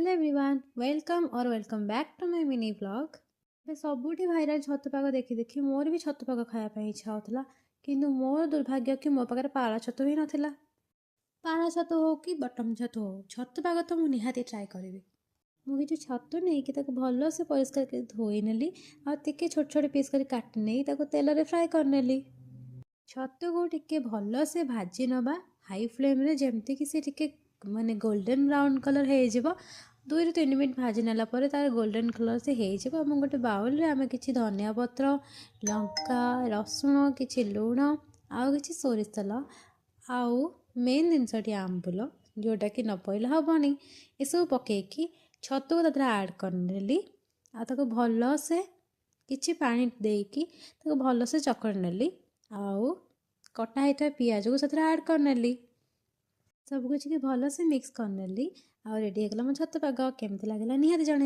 Hello everyone welcome back to my mini blog. सबुठी भाइराल छतु पाग देखी देखी मोर भी छतु पाग खाया इच्छा होता किंतु मोर दुर्भाग्य कि मो पाखे पाला छतु ही नाला। पाला छतु हो कि बटम छतु हो छतु पाग तो मुझे निहाती ट्राए करी। मुझे छतु नहीं कि भल से परिष्कार कर धोई नेली आके छोट छोट पीस कर काटी नहीं तेल फ्राए कर नेली। छतु को टिके भल से भाजी नवा हाई फ्लेम रे जमती कि से टिके माने गोल्डन ब्राउन कलर हो 2 ରୁ 3 मिनट भाजी नेला पर तार गोल्डन कलर से हो गोटे बाउल रे आमे किछि धनिया पत्र लंका रसुण किछि लुण आउ किछि सोरिष तेल आउ मेन जिनसटी आंबुल जोटा कि न पइले हबनी ए सब पकेकी छतु को तथरा ऐड करनेली आ भल से किछि पानी देकी भल से चकड़ नेली आउ कटा होता पियाज को साथ ऐड करनेली सब कुछ के भल से मिक्स करनेली आ रेडी हो गला मो छतु पाग केमती लागला निहाती जणे।